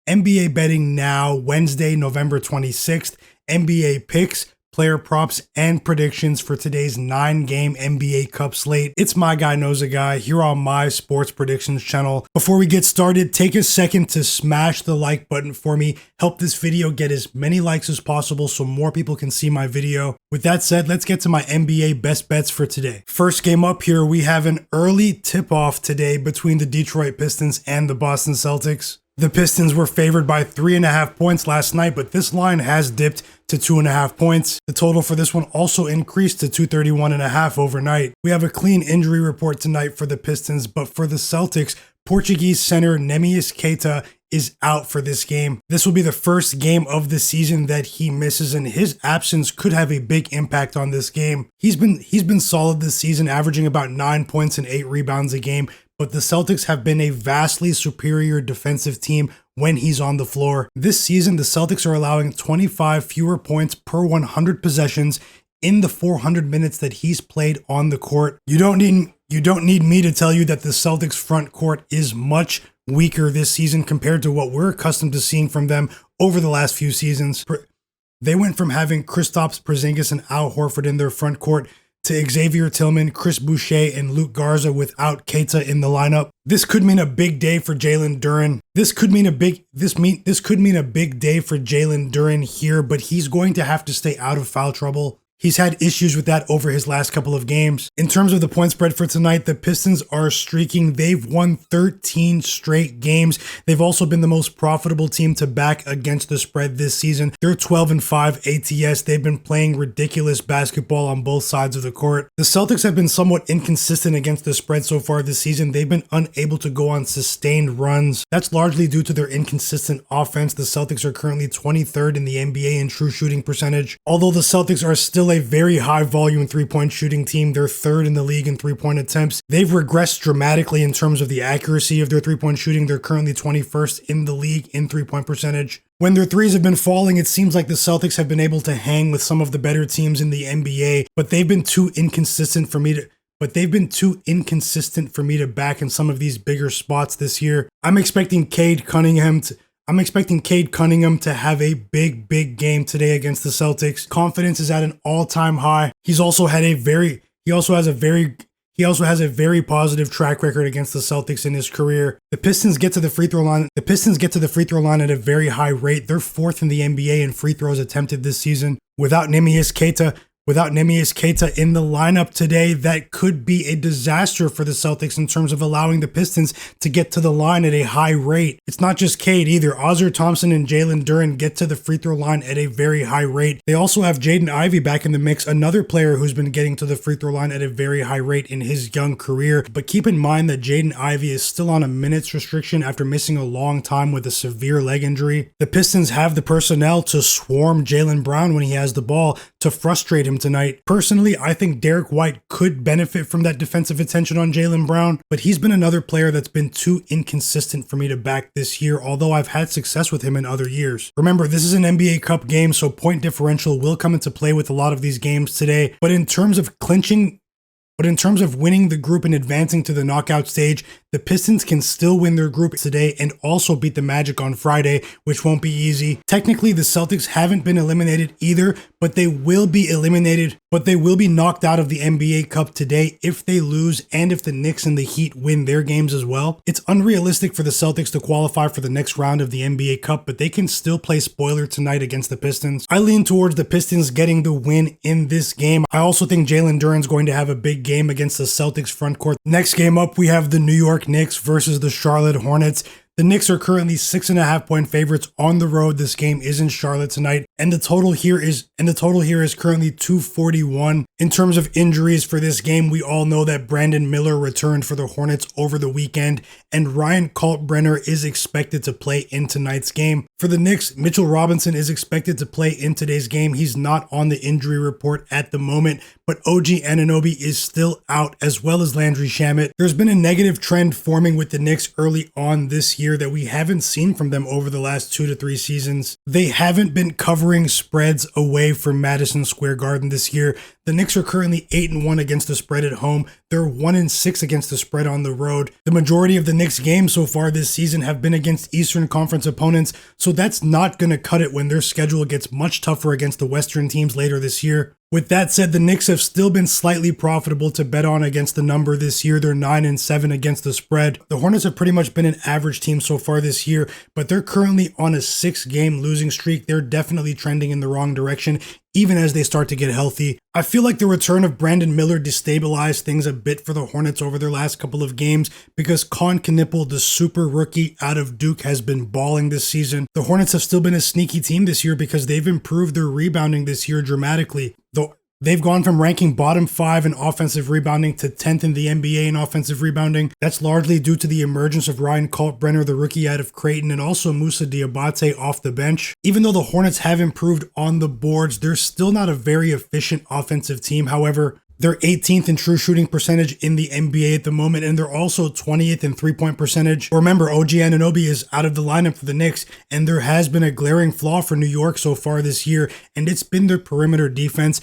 NBA betting now, Wednesday, November 26th. NBA picks, player props, and predictions for today's 9-game NBA Cup slate. It's my guy knows a guy here on my sports predictions channel. Before we get started, take a second to smash the like button for me. Help this video get as many likes as possible so more people can see my video. With that said, let's get to my NBA best bets for today. First game up here, we have an early tip-off today between the Detroit Pistons and the Boston Celtics. The Pistons were favored by 3.5 points last night, but this line has dipped to 2.5 points. The total for this one also increased to 231.5 overnight. We have a clean injury report tonight for the Pistons, but for the Celtics, Portuguese center Neemias Queta is out for this game. This will be the first game of the season that he misses, and his absence could have a big impact on this game. He's been solid this season, averaging about 9 points and 8 rebounds a game, but the Celtics have been a vastly superior defensive team when he's on the floor. This season, the Celtics are allowing 25 fewer points per 100 possessions in the 400 minutes that he's played on the court. You don't need me to tell you that the Celtics front court is much weaker this season compared to what we're accustomed to seeing from them over the last few seasons. They went from having Kristaps Porzingis and Al Horford in their front court to Xavier Tillman, Chris Boucher, and Luke Garza without Keita in the lineup. This could mean a big day for Jalen Duren. This could mean a big day for Jalen Duren here, but he's going to have to stay out of foul trouble. He's had issues with that over his last couple of games. In terms of the point spread for tonight, the Pistons are streaking. They've won 13 straight games. They've also been the most profitable team to back against the spread this season. They're 12-5 ATS. They've been playing ridiculous basketball on both sides of the court. The Celtics have been somewhat inconsistent against the spread so far this season. They've been unable to go on sustained runs. That's largely due to their inconsistent offense. The Celtics are currently 23rd in the NBA in true shooting percentage. Although the Celtics are still a very high volume three-point shooting team, they're third in the league in three-point attempts. They've regressed dramatically in terms of the accuracy of their three-point shooting. They're currently 21st in the league in three-point percentage. When their threes have been falling, it seems like the Celtics have been able to hang with some of the better teams in the NBA, but they've been too inconsistent for me to back in some of these bigger spots this year. I'm expecting Cade Cunningham to have a big game today against the Celtics. Confidence is at an all-time high. He also has a very positive track record against the Celtics in his career. The Pistons get to the free throw line. At a very high rate. They're fourth in the NBA in free throws attempted this season. Without Neemias Queta in the lineup today, that could be a disaster for the Celtics in terms of allowing the Pistons to get to the line at a high rate. It's not just Cade either. Ozzer Thompson and Jalen Duren get to the free throw line at a very high rate. They also have Jaden Ivey back in the mix, another player who's been getting to the free throw line at a very high rate in his young career. But keep in mind that Jaden Ivey is still on a minutes restriction after missing a long time with a severe leg injury. The Pistons have the personnel to swarm Jaylen Brown when he has the ball to frustrate him tonight. Personally, I think Derek White could benefit from that defensive attention on Jaylen Brown, but he's been another player that's been too inconsistent for me to back this year, although I've had success with him in other years. Remember, this is an NBA Cup game, so point differential will come into play with a lot of these games today, but in terms of winning the group and advancing to the knockout stage, the Pistons can still win their group today and also beat the Magic on Friday, which won't be easy. Technically, the Celtics haven't been eliminated either, but they will be knocked out of the NBA Cup today if they lose and if the Knicks and the Heat win their games as well. It's unrealistic for the Celtics to qualify for the next round of the NBA Cup, but they can still play spoiler tonight against the Pistons. I lean towards the Pistons getting the win in this game. I also think Jalen Duren's going to have a big game against the Celtics front court. Next game up, we have the New York Knicks versus the Charlotte Hornets. The Knicks are currently 6.5 point favorites on the road. This game is in Charlotte tonight, and the total here is currently 241. In terms of injuries for this game, we all know that Brandon Miller returned for the Hornets over the weekend, and Ryan Kalkbrenner is expected to play in tonight's game. For the Knicks, Mitchell Robinson is expected to play in today's game. He's not on the injury report at the moment, but OG Anunoby is still out, as well as Landry Shamet. There's been a negative trend forming with the Knicks early on this year. here that we haven't seen from them over the last 2 to 3 seasons. They haven't been covering spreads away from Madison Square Garden this year. The Knicks are currently 8-1 against the spread at home. They're 1-6 against the spread on the road. The majority of the Knicks games so far this season have been against Eastern Conference opponents, so that's not going to cut it when their schedule gets much tougher against the Western teams later this year. With that said, the Knicks have still been slightly profitable to bet on against the number this year. They're 9-7 against the spread. The Hornets have pretty much been an average team so far this year, but they're currently on a 6-game losing streak. They're definitely trending in the wrong direction, even as they start to get healthy. I feel like the return of Brandon Miller destabilized things a bit for the Hornets over their last couple of games because Knuckle, the super rookie out of Duke, has been balling this season. The Hornets have still been a sneaky team this year because they've improved their rebounding this year dramatically. They've gone from ranking bottom 5 in offensive rebounding to 10th in the NBA in offensive rebounding. That's largely due to the emergence of Ryan Kalkbrenner, the rookie out of Creighton, and also Moussa Diabate off the bench. Even though the Hornets have improved on the boards, they're still not a very efficient offensive team. However, they're 18th in true shooting percentage in the NBA at the moment, and they're also 20th in three-point percentage. Remember, OG Anunoby is out of the lineup for the Knicks, and there has been a glaring flaw for New York so far this year, and it's been their perimeter defense.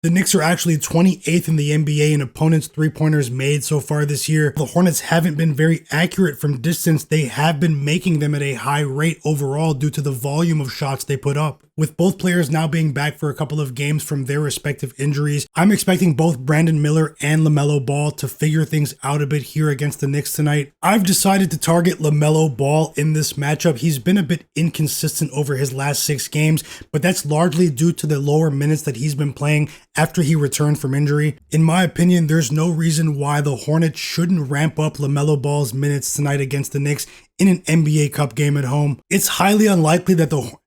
The Knicks are actually 28th in the NBA in opponents' three-pointers made so far this year. The Hornets haven't been very accurate from distance. They have been making them at a high rate overall due to the volume of shots they put up. With both players now being back for a couple of games from their respective injuries, I'm expecting both Brandon Miller and LaMelo Ball to figure things out a bit here against the Knicks tonight. I've decided to target LaMelo Ball in this matchup. He's been a bit inconsistent over his last 6 games, but that's largely due to the lower minutes that he's been playing after he returned from injury. In my opinion, there's no reason why the Hornets shouldn't ramp up LaMelo Ball's minutes tonight against the Knicks in an NBA Cup game at home. It's highly unlikely that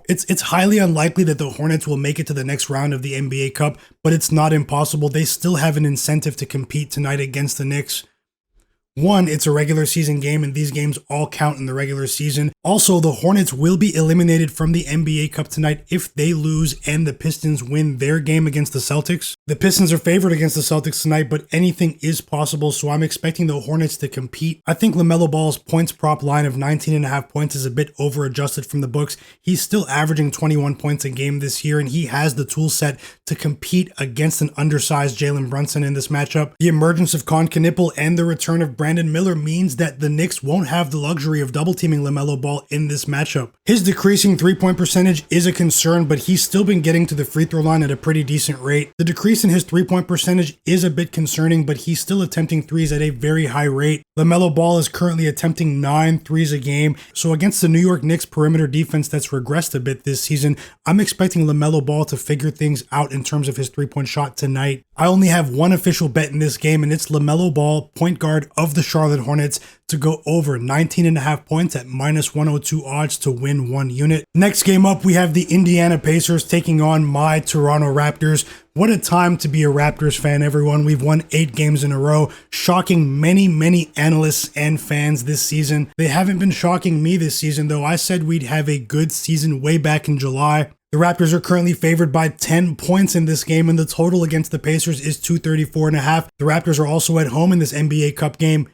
it's highly unlikely that the Hornets will make it to the next round of the NBA Cup, but it's not impossible. They still have an incentive to compete tonight against the Knicks. One, it's a regular season game, and these games all count in the regular season. Also, the Hornets will be eliminated from the NBA Cup tonight if they lose and the Pistons win their game against the Celtics. The Pistons are favored against the Celtics tonight, but anything is possible, so I'm expecting the Hornets to compete. I think LaMelo Ball's points prop line of 19.5 points is a bit over-adjusted from the books. He's still averaging 21 points a game this year, and he has the tool set to compete against an undersized Jalen Brunson in this matchup. The emergence of Knuckle and the return of Brandon Miller means that the Knicks won't have the luxury of double-teaming LaMelo Ball in this matchup. His decreasing three-point percentage is a concern, but he's still been getting to the free throw line at a pretty decent rate. The decrease in his three-point percentage is a bit concerning, but he's still attempting threes at a very high rate. LaMelo Ball is currently attempting 9 threes a game, so against the New York Knicks perimeter defense that's regressed a bit this season, I'm expecting LaMelo Ball to figure things out in terms of his three-point shot tonight. I only have one official bet in this game, and it's LaMelo Ball, point guard of the Charlotte Hornets, to go over 19.5 points at -102 odds to win 1 unit. Next game up, we have the Indiana Pacers taking on my Toronto Raptors. What a time to be a Raptors fan, everyone. We've won 8 games in a row, shocking many analysts and fans this season. They haven't been shocking me this season, though. I said we'd have a good season way back in July. The Raptors are currently favored by 10 points in this game, and the total against the Pacers is 234.5. The Raptors are also at home in this NBA Cup game.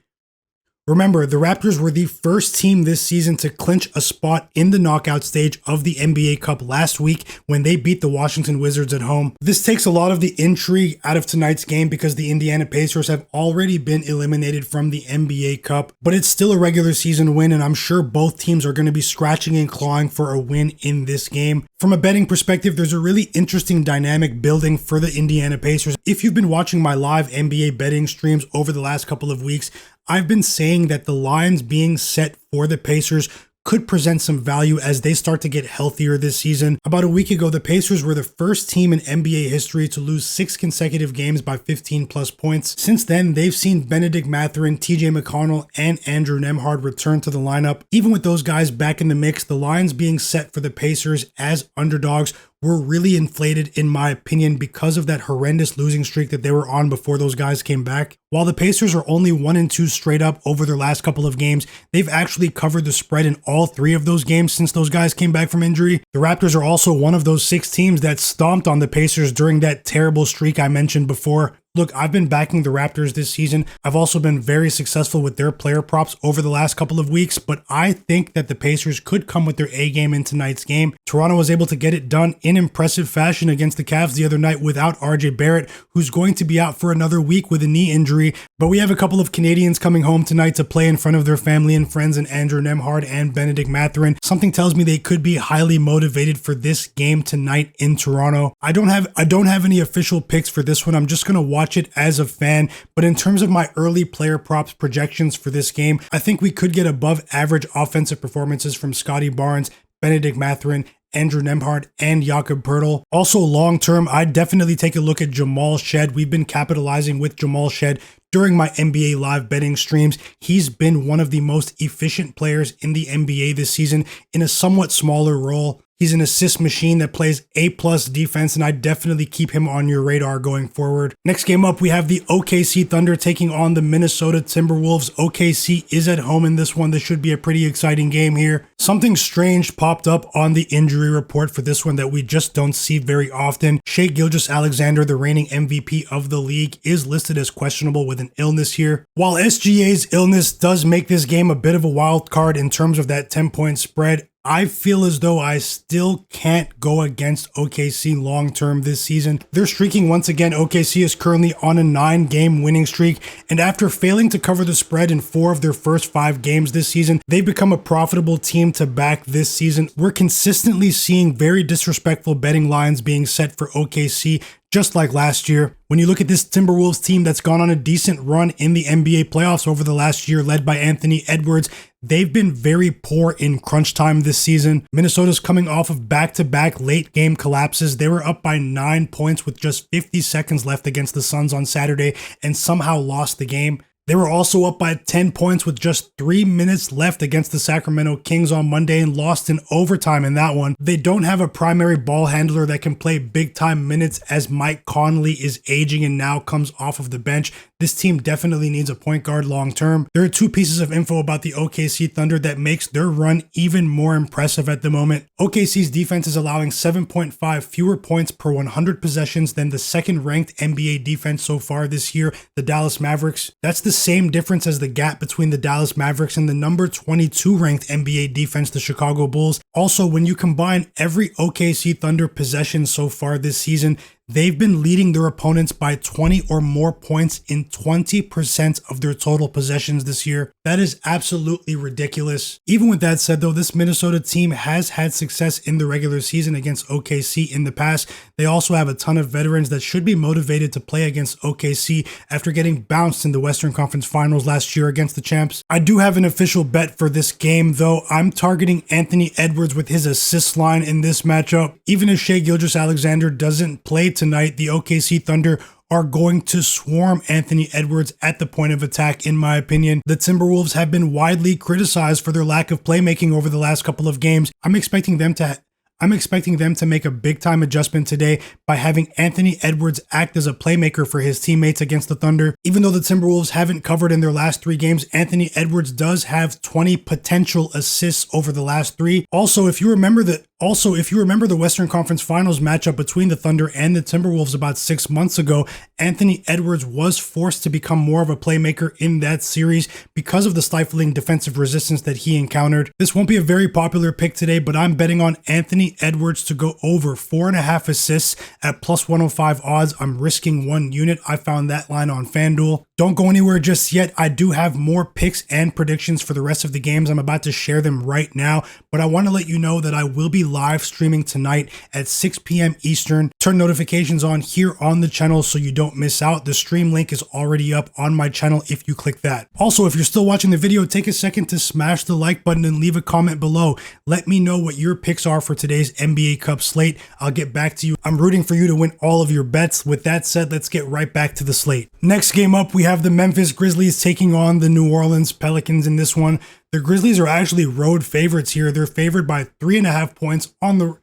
Remember, the Raptors were the first team this season to clinch a spot in the knockout stage of the NBA Cup last week when they beat the Washington Wizards at home. This takes a lot of the intrigue out of tonight's game because the Indiana Pacers have already been eliminated from the NBA Cup, but it's still a regular season win, and I'm sure both teams are going to be scratching and clawing for a win in this game. From a betting perspective, there's a really interesting dynamic building for the Indiana Pacers. If you've been watching my live NBA betting streams over the last couple of weeks, I've been saying that the lines being set for the Pacers could present some value as they start to get healthier this season. About a week ago, the Pacers were the first team in NBA history to lose 6 consecutive games by 15 plus points. Since then, they've seen Benedict Mathurin, TJ McConnell, and Andrew Nembhard return to the lineup. Even with those guys back in the mix, the lines being set for the Pacers as underdogs were really inflated in my opinion because of that horrendous losing streak that they were on before those guys came back. While the Pacers are only 1-2 straight up over their last couple of games, they've actually covered the spread in all 3 of those games since those guys came back from injury. The Raptors are also one of those 6 teams that stomped on the Pacers during that terrible streak I mentioned before. Look, I've been backing the Raptors this season. I've also been very successful with their player props over the last couple of weeks, but I think that the Pacers could come with their A game in tonight's game. Toronto was able to get it done in impressive fashion against the Cavs the other night without RJ Barrett, who's going to be out for another week with a knee injury. But we have a couple of Canadians coming home tonight to play in front of their family and friends in Andrew Nembhard and Benedict Mathurin. Something tells me they could be highly motivated for this game tonight in Toronto. I don't have any official picks for this one. I'm just going to watch it as a fan. But in terms of my early player props projections for this game, I think we could get above average offensive performances from Scottie Barnes, Benedict Mathurin, Andrew Nembhard, and Jakob Poeltl. Also long term, I'd definitely take a look at Jamal Shead. We've been capitalizing with Jamal Shead during my NBA live betting streams. He's been one of the most efficient players in the NBA this season in a somewhat smaller role. He's an assist machine that plays A+ defense, and I definitely keep him on your radar going forward. Next game up, we have the OKC Thunder taking on the Minnesota Timberwolves. OKC is at home in this one. This should be a pretty exciting game here. Something strange popped up on the injury report for this one that we just don't see very often. Shai Gilgeous-Alexander, the reigning MVP of the league, is listed as questionable with an illness here. While SGA's illness does make this game a bit of a wild card in terms of that 10-point spread, I feel as though I still can't go against OKC long-term this season. They're streaking once again. OKC is currently on a 9-game winning streak, and after failing to cover the spread in 4 of their first 5 games this season, they've become a profitable team to back this season. We're consistently seeing very disrespectful betting lines being set for OKC, just like last year. When you look at this Timberwolves team that's gone on a decent run in the NBA playoffs over the last year, led by Anthony Edwards, they've been very poor in crunch time this season. Minnesota's coming off of back-to-back late game collapses. They were up by 9 points with just 50 seconds left against the Suns on Saturday and somehow lost the game. They were also up by 10 points with just 3 minutes left against the Sacramento Kings on Monday and lost in overtime in that one. They don't have a primary ball handler that can play big-time minutes, as Mike Conley is aging and now comes off of the bench. This team definitely needs a point guard long-term. There are 2 pieces of info about the OKC Thunder that makes their run even more impressive at the moment. OKC's defense is allowing 7.5 fewer points per 100 possessions than the second-ranked NBA defense so far this year, the Dallas Mavericks. That's the same difference as the gap between the Dallas Mavericks and the number 22 ranked NBA defense, the Chicago Bulls. Also, when you combine every OKC Thunder possession so far this season, they've been leading their opponents by 20 or more points in 20% of their total possessions this year. That is absolutely ridiculous. Even with that said though, this Minnesota team has had success in the regular season against OKC in the past. They also have a ton of veterans that should be motivated to play against OKC after getting bounced in the Western Conference Finals last year against the champs. I do have an official bet for this game though. I'm targeting Anthony Edwards with his assist line in this matchup. Even if Shai Gilgeous-Alexander doesn't play tonight, the OKC Thunder are going to swarm Anthony Edwards at the point of attack, in my opinion. The Timberwolves have been widely criticized for their lack of playmaking over the last couple of games. I'm expecting them to make a big-time adjustment today by having Anthony Edwards act as a playmaker for his teammates against the Thunder. Even though the Timberwolves haven't covered in their last 3 games, Anthony Edwards does have 20 potential assists over the last 3. Also, if you remember the Western Conference Finals matchup between the Thunder and the Timberwolves about 6 months ago, Anthony Edwards was forced to become more of a playmaker in that series because of the stifling defensive resistance that he encountered. This won't be a very popular pick today, but I'm betting on Anthony Edwards to go over 4.5 assists at plus 105 odds. I'm risking 1 unit. I found that line on FanDuel. Don't go anywhere just yet. I do have more picks and predictions for the rest of the games. I'm about to share them right now, but I want to let you know that I will be live streaming tonight at 6 p.m. Eastern. Turn notifications on here on the channel so you don't miss out. The stream link is already up on my channel if you click that. Also, if you're still watching the video, take a second to smash the like button and leave a comment below. Let me know what your picks are for today's NBA Cup slate. I'll get back to you. I'm rooting for you to win all of your bets. With that said, let's get right back to the slate. Next game up, we have the Memphis Grizzlies taking on the New Orleans Pelicans in this one. The Grizzlies are actually road favorites here. They're favored by 3.5 points on the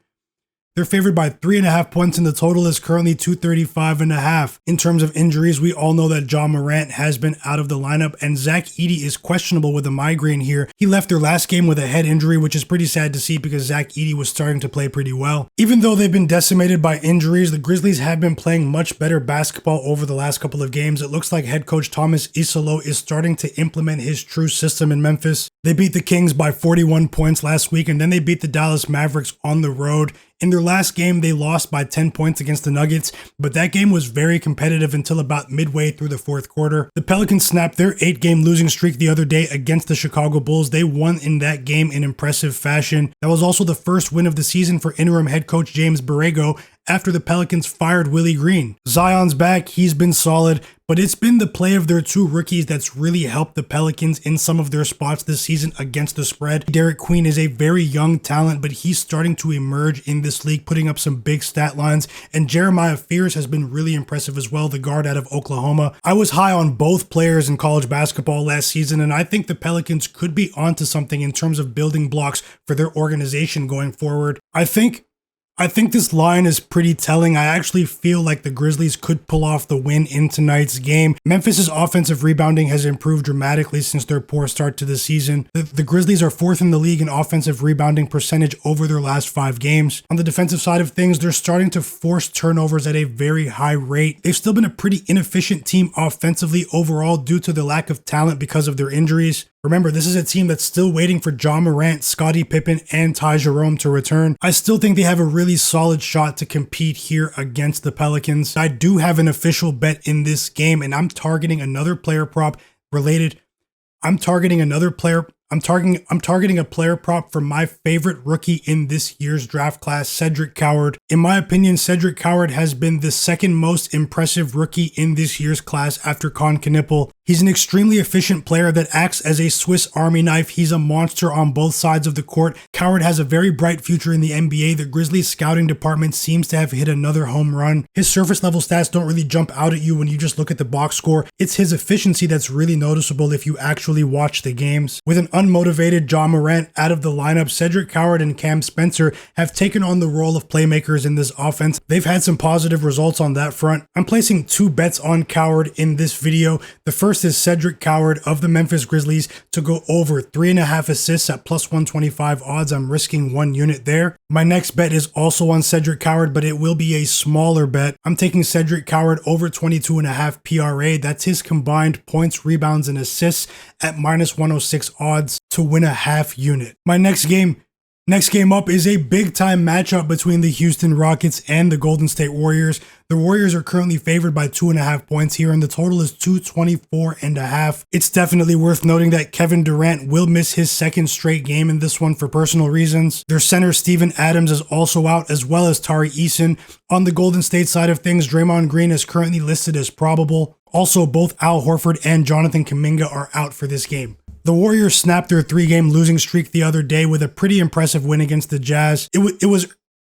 They're favored by 3.5 points, and the total is currently 235.5. In terms of injuries, we all know that Ja Morant has been out of the lineup, and Zach Edey is questionable with a migraine here. He left their last game with a head injury, which is pretty sad to see because Zach Edey was starting to play pretty well. Even though they've been decimated by injuries, the Grizzlies have been playing much better basketball over the last couple of games. It looks like head coach Thomas Isolo is starting to implement his true system in Memphis. They beat the Kings by 41 points last week, and then they beat the Dallas Mavericks on the road. In their last game, they lost by 10 points against the Nuggets, but that game was very competitive until about midway through the fourth quarter. The Pelicans snapped their 8-game losing streak the other day against the Chicago Bulls. They won in that game in impressive fashion. That was also the first win of the season for interim head coach James Borrego after the Pelicans fired Willie Green. Zion's back, he's been solid, but it's been the play of their two rookies that's really helped the Pelicans in some of their spots this season against the spread. Derek Queen is a very young talent, but he's starting to emerge in this league, putting up some big stat lines, and Jeremiah Fears has been really impressive as well, the guard out of Oklahoma. I was high on both players in college basketball last season, and I think the Pelicans could be onto something in terms of building blocks for their organization going forward. I think this line is pretty telling. I actually feel like the Grizzlies could pull off the win in tonight's game. Memphis's offensive rebounding has improved dramatically since their poor start to the season. The Grizzlies are 4th in the league in offensive rebounding percentage over their last 5 games. On the defensive side of things, they're starting to force turnovers at a very high rate. They've still been a pretty inefficient team offensively overall due to the lack of talent because of their injuries. Remember, this is a team that's still waiting for Ja Morant, Scottie Pippen, and Ty Jerome to return. I still think they have a really solid shot to compete here against the Pelicans. I do have an official bet in this game, and I'm targeting another player prop related. I'm targeting a player prop for my favorite rookie in this year's draft class, Cedric Coward. In my opinion, Cedric Coward has been the second most impressive rookie in this year's class after Con Knippel. He's an extremely efficient player that acts as a Swiss Army knife. He's a monster on both sides of the court. Coward has a very bright future in the NBA. The Grizzlies scouting department seems to have hit another home run. His surface level stats don't really jump out at you when you just look at the box score. It's his efficiency that's really noticeable if you actually watch the games. With an unmotivated Ja Morant out of the lineup, Cedric Coward and Cam Spencer have taken on the role of playmakers in this offense. They've had some positive results on that front. I'm placing 2 bets on Coward in this video. The first is Cedric Coward of the Memphis Grizzlies to go over 3.5 assists at plus 125 odds. I'm risking 1 unit there. My next bet is also on Cedric Coward, but it will be a smaller bet. I'm taking Cedric Coward over 22.5 PRA. That's his combined points, rebounds, and assists at minus 106 odds to win a half unit. My next game up is a big time matchup between the Houston Rockets and the Golden State Warriors. The Warriors are currently favored by 2.5 points here, and the total is 224.5. It's definitely worth noting that Kevin Durant will miss his second straight game in this one for personal reasons. Their center Steven Adams is also out, as well as Tari Eason. On the Golden State side of things, Draymond Green is currently listed as probable. Also, both Al Horford and Jonathan Kuminga are out for this game. The Warriors snapped their 3-game losing streak the other day with a pretty impressive win against the Jazz.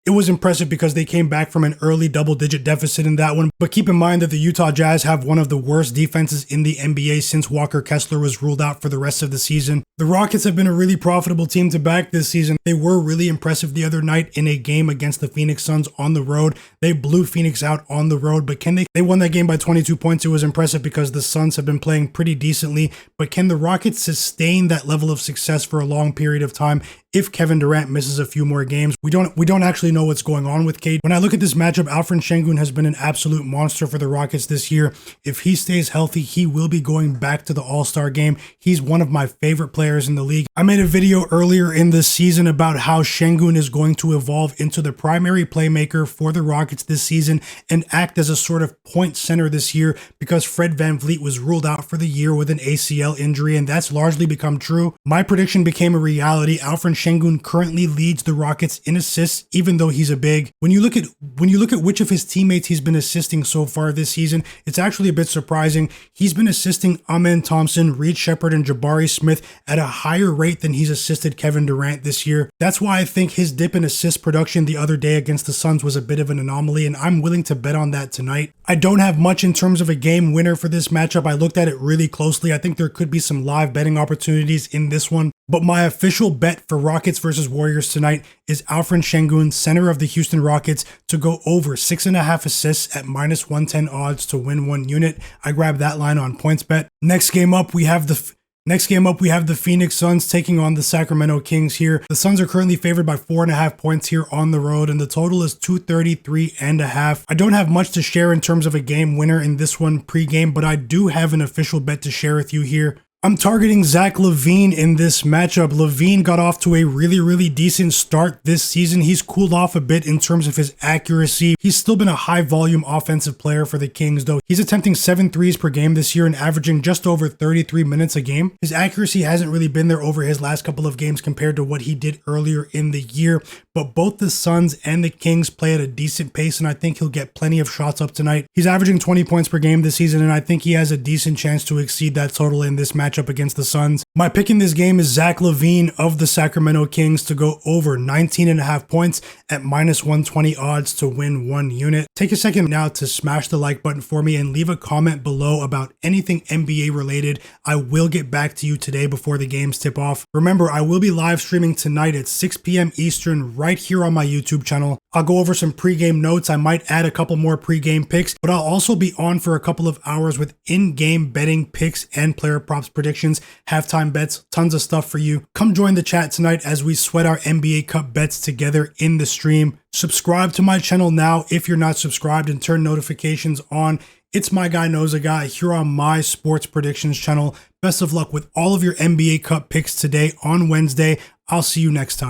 It was impressive because they came back from an early double-digit deficit in that one, but keep in mind that the Utah Jazz have one of the worst defenses in the NBA since Walker Kessler was ruled out for the rest of the season. The Rockets have been a really profitable team to back this season. They were really impressive the other night in a game against the Phoenix Suns on the road. They blew Phoenix out on the road, but they won that game by 22 points. It was impressive because the Suns have been playing pretty decently, but can the Rockets sustain that level of success for a long period of time if Kevin Durant misses a few more games? We don't actually know what's going on with Cade. When I look at this matchup, Alperen Sengun has been an absolute monster for the Rockets this year. If he stays healthy, he will be going back to the All-Star game. He's one of my favorite players in the league. I made a video earlier in this season about how Sengun is going to evolve into the primary playmaker for the Rockets this season and act as a sort of point center this year because Fred VanVleet was ruled out for the year with an ACL injury, and that's largely become true. My prediction became a reality. Alperen Sengun currently leads the Rockets in assists, even though he's a big. When you look at which of his teammates he's been assisting so far this season, it's actually a bit surprising. He's been assisting Amen Thompson, Reed Shepherd, and Jabari Smith at a higher rate than he's assisted Kevin Durant this year. That's why I think his dip in assist production the other day against the Suns was a bit of an anomaly, and I'm willing to bet on that tonight. I don't have much in terms of a game winner for this matchup. I looked at it really closely. I think there could be some live betting opportunities in this one. But my official bet for Rockets versus Warriors tonight is Alperen Sengun, center of the Houston Rockets, to go over 6.5 assists at -110 odds to win 1 unit. I grabbed that line on PointsBet. Next game up, we have the Phoenix Suns taking on the Sacramento Kings here. The Suns are currently favored by 4.5 points here on the road, and the total is 233.5. I don't have much to share in terms of a game winner in this one pregame, but I do have an official bet to share with you here. I'm targeting Zach LaVine in this matchup. LaVine got off to a really decent start this season. He's cooled off a bit in terms of his accuracy. He's still been a high volume offensive player for the Kings, though. He's attempting 7 threes per game this year and averaging just over 33 minutes a game. His accuracy hasn't really been there over his last couple of games compared to what he did earlier in the year, but both the Suns and the Kings play at a decent pace, and I think he'll get plenty of shots up tonight. He's averaging 20 points per game this season, and I think he has a decent chance to exceed that total in this matchup against the Suns. My pick in this game is Zach LaVine of the Sacramento Kings to go over 19.5 points at -120 odds to win 1 unit. Take a second now to smash the like button for me and leave a comment below about anything NBA related. I will get back to you today before the games tip off. Remember, I will be live streaming tonight at 6 p.m. Eastern right here on my YouTube channel. I'll go over some pregame notes. I might add a couple more pregame picks, but I'll also be on for a couple of hours with in-game betting picks and player props predictions, halftime bets, tons of stuff for you. Come join the chat tonight as we sweat our NBA Cup bets together in the stream. Subscribe to my channel now if you're not subscribed and turn notifications on. It's My Guy Knows a Guy here on my sports predictions channel. Best of luck with all of your NBA Cup picks today on Wednesday. I'll see you next time.